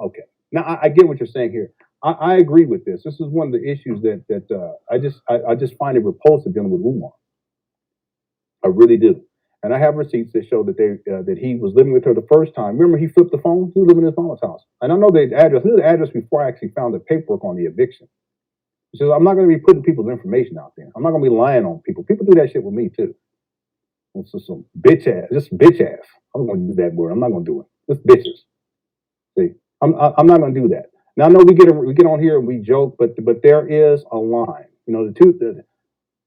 Okay. Now I get what you're saying here. I agree with this. This is one of the issues that I just find it repulsive dealing with Umar. I really do. And I have receipts that show that he was living with her the first time. Remember, he flipped the phone. He was living in his mama's house, and I know the address. I knew the address before I actually found the paperwork on the eviction. He says, "I'm not going to be putting people's information out there. I'm not going to be lying on people. People do that shit with me too. It's just some bitch ass, just bitch ass. I'm going to use that word. I'm not going to do it. Just bitches. See, I'm not going to do that. Now I know we get on here and we joke, but there is a line. You know, the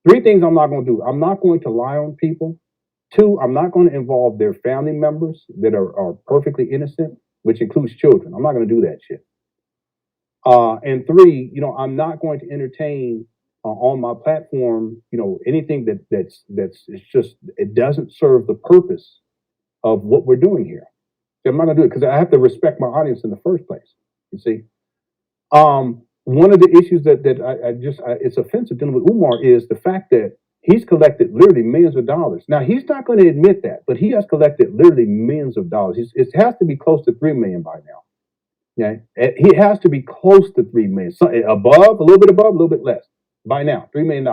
three things I'm not going to do. I'm not going to lie on people. Two, I'm not going to involve their family members that are perfectly innocent, which includes children. I'm not going to do that shit. And three, you know, I'm not going to entertain on my platform, you know, anything that's it's just it doesn't serve the purpose of what we're doing here. So I'm not going to do it because I have to respect my audience in the first place. You see, one of the issues that it's offensive dealing with Umar is the fact that he's collected literally millions of dollars. Now he's not going to admit that, but he has collected literally millions of dollars. It has to be close to 3 million by now. Yeah, he has to be close to 3 million, so above, a little bit above, a little bit less. By now, $3 million.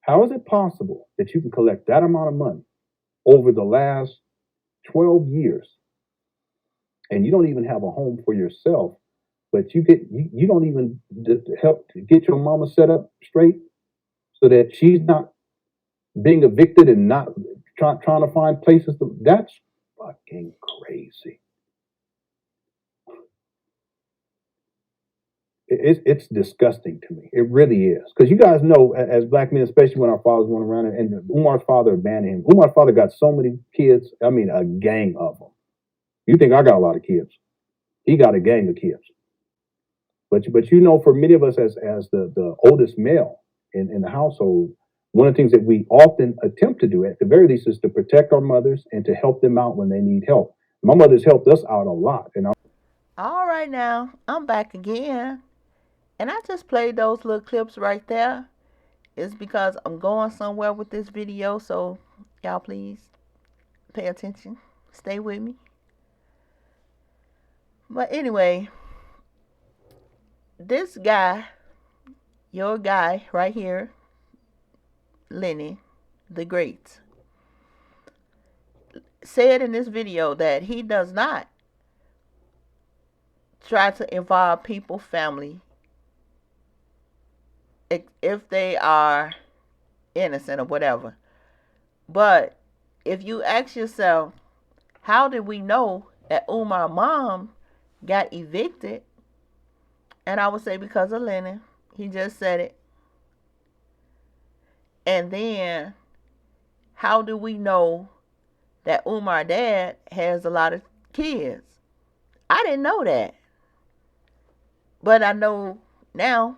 How is it possible that you can collect that amount of money over the last 12 years and you don't even have a home for yourself, but you don't even help to get your mama set up straight so that she's not being evicted and not trying to find places to, that's fucking crazy. It's disgusting to me. It really is. Because you guys know, as black men, especially when our fathers went around, and Umar's father abandoned him. Umar's father got so many kids. I mean, a gang of them. You think I got a lot of kids? He got a gang of kids. But you know, for many of us as the oldest male in the household, one of the things that we often attempt to do, at the very least, is to protect our mothers and to help them out when they need help. My mother's helped us out a lot. And All right, now I'm back again. And I just played those little clips right there. It's because I'm going somewhere with this video, so y'all please pay attention. Stay with me. But anyway, this guy, your guy right here, Lenny, the Great, said in this video that he does not try to involve people's family if they are innocent or whatever. But if you ask yourself, how did we know that Umar's mom got evicted? And I would say because of Lenny. He just said it. And then, how do we know that Umar's dad has a lot of kids? I didn't know that. But I know now.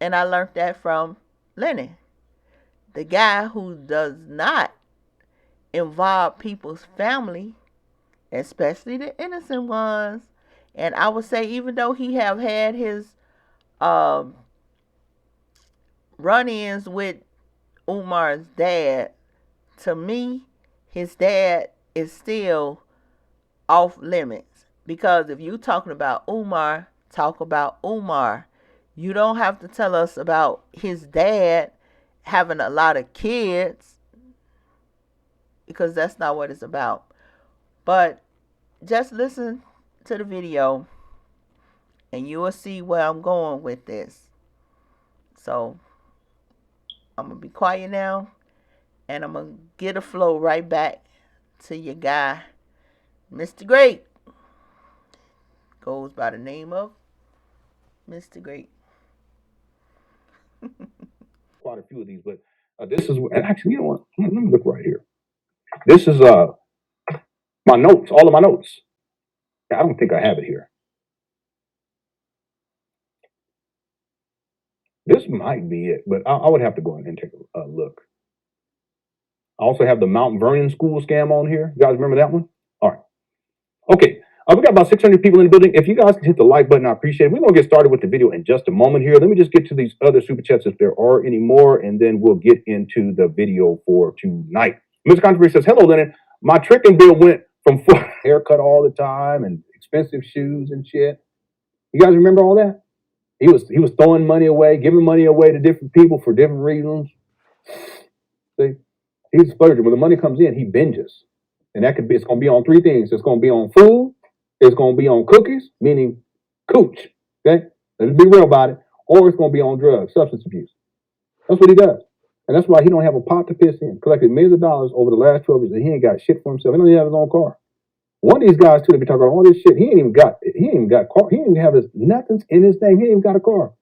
And I learned that from Lenny, the guy who does not involve people's family, especially the innocent ones. And I would say, even though he have had his run-ins with Umar's dad, to me, his dad is still off limits. Because if you're talking about Umar, talk about Umar. You don't have to tell us about his dad having a lot of kids, because that's not what it's about. But just listen to the video and you will see where I'm going with this. So I'm going to be quiet now, and I'm going to get a flow right back to your guy, Mr. Great. Goes by the name of Mr. Great. Quite a few of these, but this is, and actually, you know what? Let me look right here. This is my notes, all of my notes. I don't think I have it here. This might be it, but I would have to go in and take a look. I also have the Mount Vernon school scam on here. You guys remember that one? All right. Okay. We got about 600 people in the building. If you guys can hit the like button, I appreciate it. We're going to get started with the video in just a moment here. Let me just get to these other super chats if there are any more, and then we'll get into the video for tonight. Mr. Controversy says, hello, Lennon. My tricking bill went from haircut all the time and expensive shoes and shit. You guys remember all that? He was throwing money away, giving money away to different people for different reasons. See, he's a splurger. When the money comes in, he binges, and it's going to be on three things. It's going to be on food. It's going to be on cookies, meaning cooch. Okay, let's be real about it. Or it's going to be on drugs, substance abuse. That's what he does. And that's why he don't have a pot to piss in. Collected millions of dollars over the last 12 years, and he ain't got shit for himself. He don't even have his own car. One of these guys too, that be talking about all this shit, he ain't even got car. He ain't even have nothing's in his name. He ain't even got a car.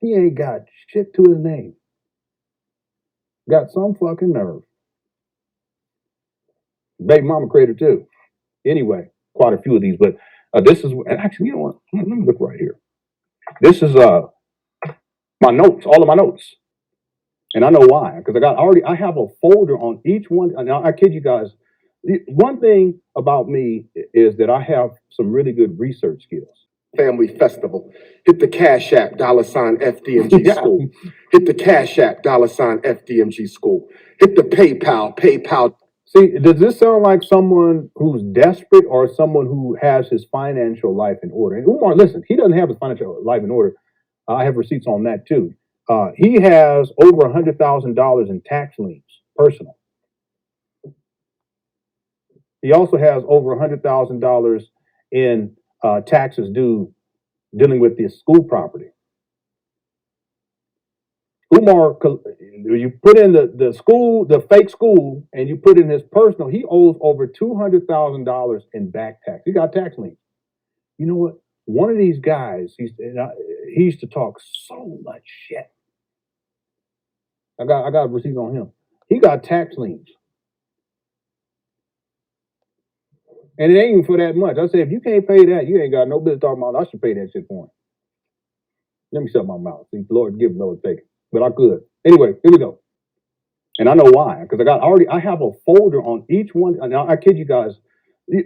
He ain't got shit to his name. Got some fucking nerve. Baby mama creator too. Anyway, quite a few of these, but this is, and actually, you know what? Let me look right here. This is my notes, all of my notes. And I know why, because I have a folder on each one. Now, I kid you guys. One thing about me is that I have some really good research skills. Family Festival. Hit the Cash App, $FDMG School. Hit the Cash App, $FDMG School. Hit the PayPal. See, does this sound like someone who's desperate or someone who has his financial life in order? And Umar, listen, he doesn't have his financial life in order. I have receipts on that too. He has over $100,000 in tax liens, personal. He also has over $100,000 in taxes due dealing with the school property. Umar, you put in the fake school, and you put in his personal, he owes over $200,000 in back tax. He got tax liens. You know what? One of these guys, he used to talk so much shit. I got receipts on him. He got tax liens. And it ain't even for that much. I say, if you can't pay that, you ain't got no business talking about, I should pay that shit for him. Let me shut my mouth. See, Lord give, Lord take. But I could. Anyway, here we go. And I know why, because I have a folder on each one. Now, I kid you guys.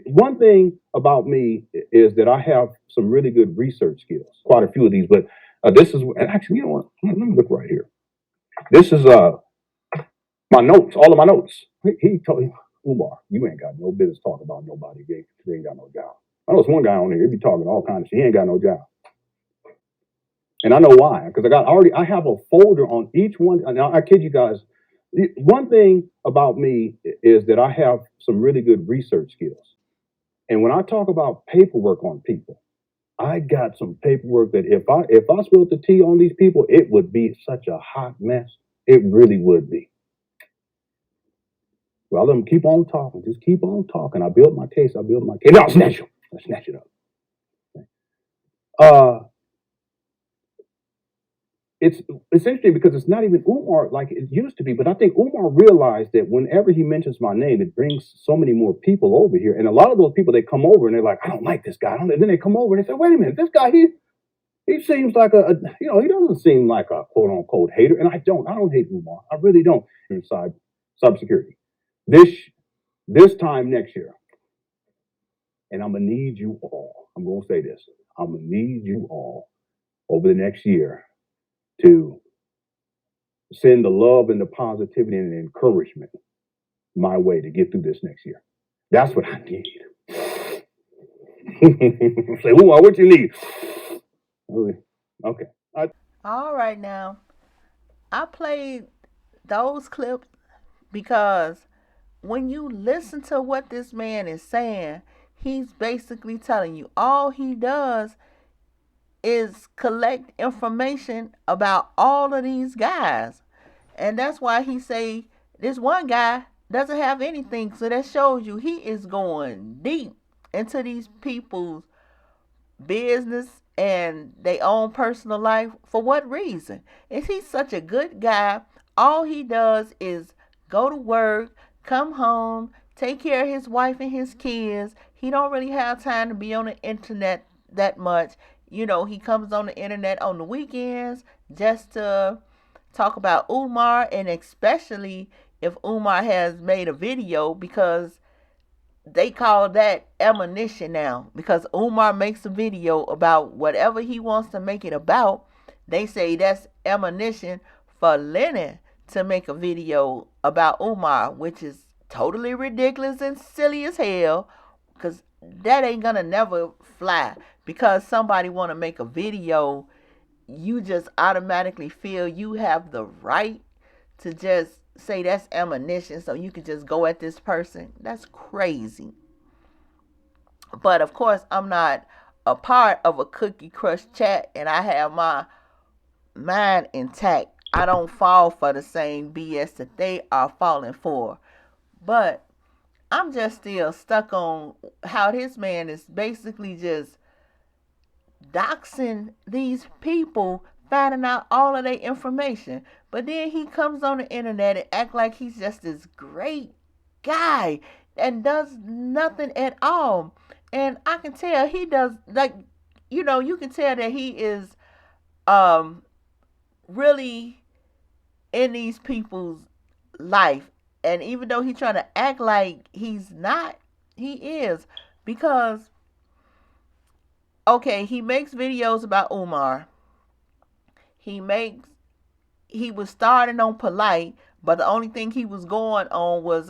One thing about me is that I have some really good research skills. Quite a few of these, but this is, and actually, you know what? Let me look right here. This is my notes, all of my notes. He told me, Umar, you ain't got no business talking about nobody. You ain't got no job. I know there's one guy on here, he be talking all kinds of shit. He ain't got no job. And I know why, because I have a folder on each one. Now, I kid you guys. One thing about me is that I have some really good research skills. And when I talk about paperwork on people, I got some paperwork that if I spilled the tea on these people, it would be such a hot mess. It really would be. Well, let them keep on talking. Just keep on talking. I built my case. No, I'll snatch you. I'll snatch it up. It's interesting because it's not even Umar like it used to be, but I think Umar realized that whenever he mentions my name, it brings so many more people over here. And a lot of those people, they come over and they're like, I don't like this guy. And then they come over and they say, wait a minute, this guy, he seems like he doesn't seem like a quote unquote hater. And I don't hate Umar. I really don't. Inside cybersecurity. This time next year, and I'm gonna need you all. I'm gonna say this. I'm gonna need you all over the next year to send the love and the positivity and the encouragement my way to get through this next year. That's what I need. Say, Umar, what you need? Okay. All right, now, I played those clips because when you listen to what this man is saying, he's basically telling you all he does is collect information about all of these guys. And that's why he say this one guy doesn't have anything. So that shows you he is going deep into these people's business and their own personal life. For what reason? Is he such a good guy? All he does is go to work, come home, take care of his wife and his kids. He don't really have time to be on the internet that much. You know, he comes on the internet on the weekends just to talk about Umar, and especially if Umar has made a video, because they call that ammunition now. Because Umar makes a video about whatever he wants to make it about, they say that's ammunition for Lenny to make a video about Umar, which is totally ridiculous and silly as hell. because that ain't gonna never fly. Because somebody want to make a video, you just automatically feel you have the right to just say that's ammunition so you can just go at this person. That's crazy. But of course, I'm not a part of a Cookie Crush chat, and I have my mind intact. I don't fall for the same BS that they are falling for. But I'm just still stuck on how this man is basically just doxing these people, finding out all of their information. But then he comes on the internet and act like he's just this great guy and does nothing at all. And I can tell he does, like, you can tell that he is really in these people's life. And even though he's trying to act like he's not, he is. Because, okay, he makes videos about Umar. He was starting on Polite, but the only thing he was going on was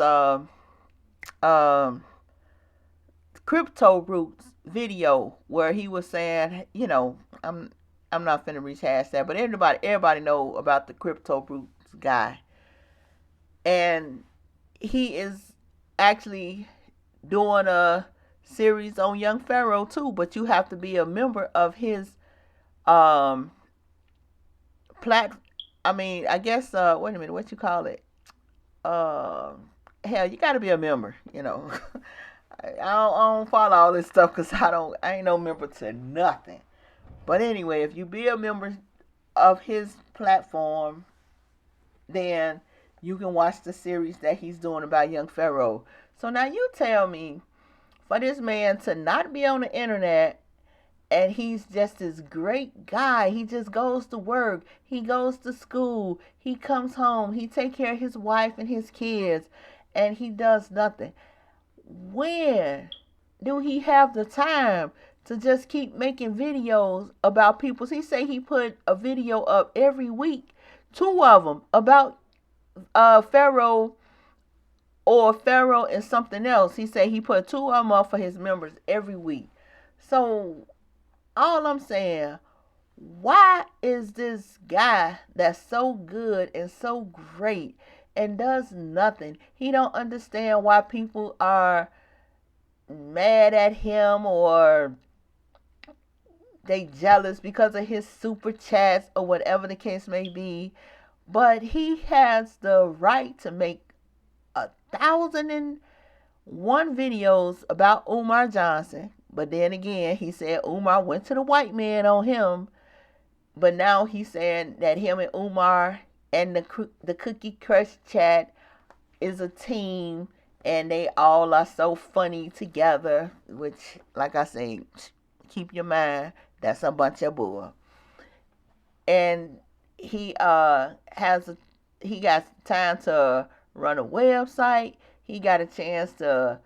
Crypto Roots video where he was saying, I'm not finna rehash that, but everybody know about the Crypto Roots guy. And he is actually doing a series on Young Pharaoh too, but you have to be a member of his I guess wait a minute, what you call it? Hell, you gotta be a member, I don't follow all this stuff because I ain't no member to nothing. But anyway, if you be a member of his platform, then you can watch the series that he's doing about Young Pharaoh. So now you tell me, for this man to not be on the internet, and he's just this great guy. He just goes to work. He goes to school. He comes home. He takes care of his wife and his kids, and he does nothing. When do he have the time to just keep making videos about people? He say he put a video up every week, 2 of them about Pharaoh or Pharaoh and something else. He said he put 2 of them up for his members every week. So all I'm saying, why is this guy that's so good and so great and does nothing? He don't understand why people are mad at him or they jealous because of his super chats or whatever the case may be. But he has the right to make 1,001 videos about Umar Johnson. But then again, he said Umar went to the white man on him. But now he's saying that him and Umar and the Cookie Crush chat is a team. And they all are so funny together. Which, like I say, keep your mind. That's a bunch of bull. And he got time to run a website. He got a chance to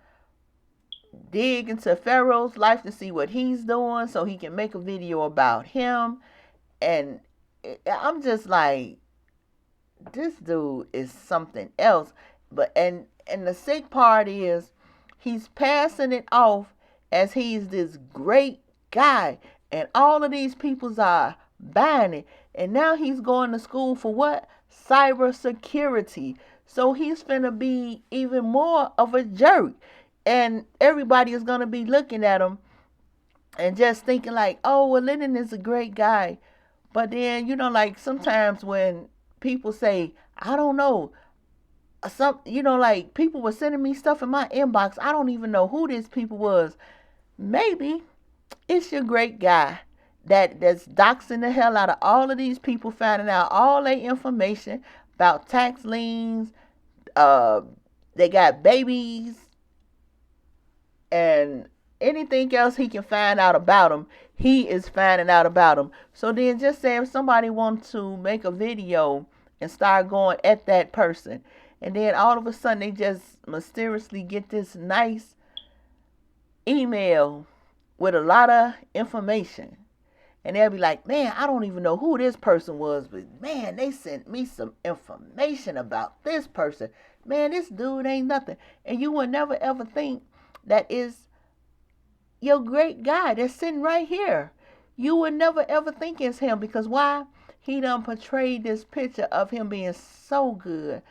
dig into Pharaoh's life to see what he's doing so he can make a video about him. And I'm just like, this dude is something else. But and the sick part is he's passing it off as he's this great guy, and all of these peoples are buying it. And now he's going to school for what? Cybersecurity. So he's finna be even more of a jerk. And everybody is going to be looking at him and just thinking like, oh, well, Lenon is a great guy. But then, like sometimes when people say, I don't know, like people were sending me stuff in my inbox. I don't even know who this people was. Maybe it's your great guy that's doxing the hell out of all of these people, finding out all their information about tax liens. They got babies and anything else he can find out about them, he is finding out about them. So then just say if somebody wants to make a video and start going at that person, and then all of a sudden they just mysteriously get this nice email with a lot of information. And they'll be like, man, I don't even know who this person was, but man, they sent me some information about this person. Man, this dude ain't nothing. And you would never ever think that is your great guy that's sitting right here. You would never ever think it's him because why? He done portrayed this picture of him being so good,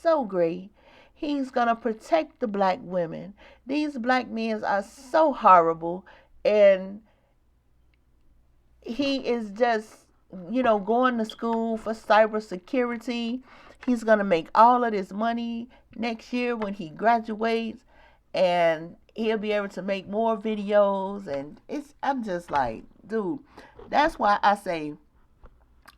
so great. He's gonna protect the black women. These black men are so horrible, and he is just, going to school for cybersecurity. He's gonna make all of this money next year when he graduates, and he'll be able to make more videos. And I'm just like, dude, that's why I say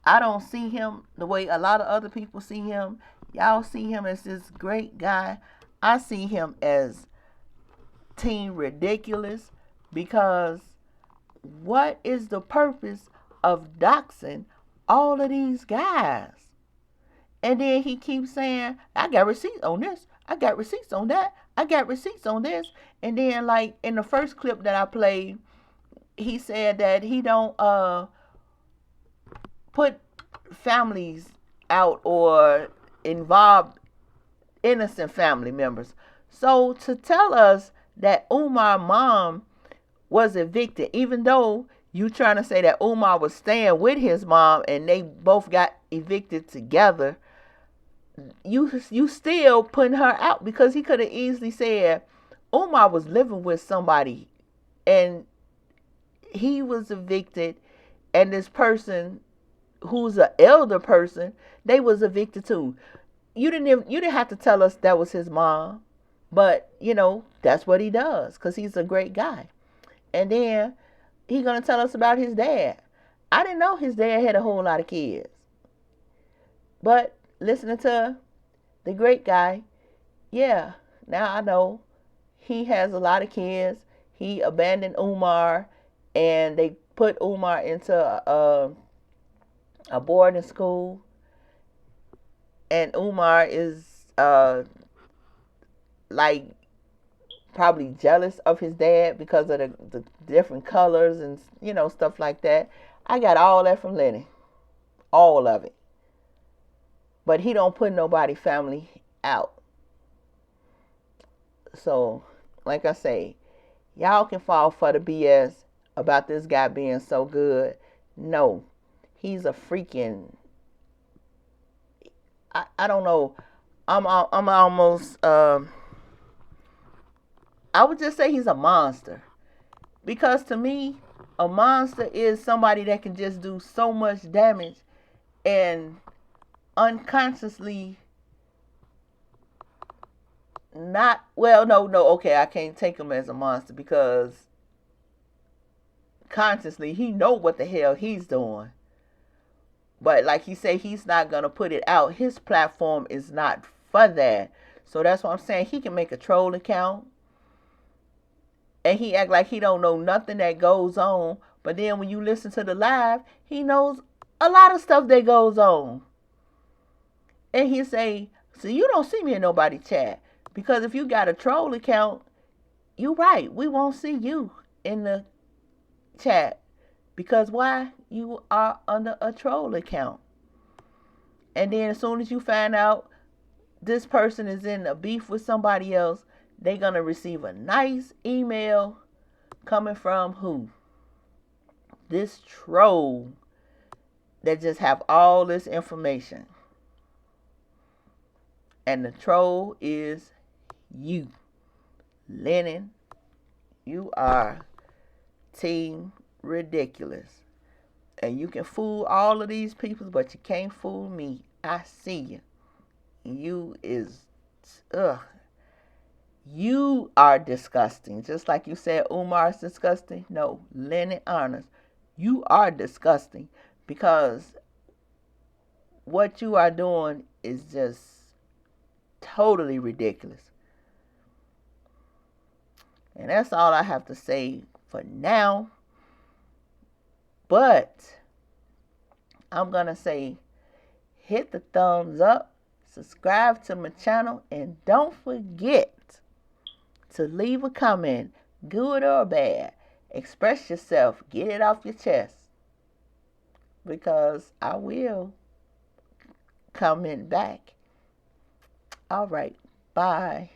I don't see him the way a lot of other people see him. Y'all see him as this great guy. I see him as Team Ridiculous, because what is the purpose of doxing all of these guys? And then he keeps saying, I got receipts on this. I got receipts on that. I got receipts on this. And then, like, in the first clip that I played, he said that he don't put families out or involve innocent family members. So to tell us that Umar's mom was evicted, even though you trying to say that Umar was staying with his mom and they both got evicted together, you still putting her out, because he could have easily said Umar was living with somebody and he was evicted, and this person who's an elder person, they was evicted too. You didn't have to tell us that was his mom, but that's what he does because he's a great guy. And then he gonna tell us about his dad. I didn't know his dad had a whole lot of kids, but listening to the great guy, yeah, now I know he has a lot of kids. He abandoned Umar, and they put Umar into a boarding school, and Umar is like probably jealous of his dad because of the different colors and stuff like that. I got all that from Lenny, all of it. But he don't put nobody family out. So, like I say, y'all can fall for the BS about this guy being so good. No, he's a freaking, I don't know. I'm almost I would just say he's a monster. Because to me, a monster is somebody that can just do so much damage and unconsciously not, well, no, okay, I can't take him as a monster because consciously he know what the hell he's doing. But like he said, he's not going to put it out. His platform is not for that. So that's what I'm saying. He can make a troll account and he act like he don't know nothing that goes on. But then when you listen to the live, he knows a lot of stuff that goes on. And he say, so you don't see me in nobody chat. Because if you got a troll account, you right, we won't see you in the chat. Because why? You are under a troll account. And then as soon as you find out this person is in a beef with somebody else, they're going to receive a nice email coming from who? This troll that just have all this information. And the troll is you. Lenon, you are Team Ridiculous. And you can fool all of these people, but you can't fool me. I see you. You is, you are disgusting. Just like you said Umar is disgusting. No, Lenon Honor, you are disgusting. Because what you are doing is just totally ridiculous. And that's all I have to say for now. But I'm going to say hit the thumbs up, subscribe to my channel, and don't forget to leave a comment, good or bad. Express yourself, get it off your chest. Because I will comment back. All right, bye.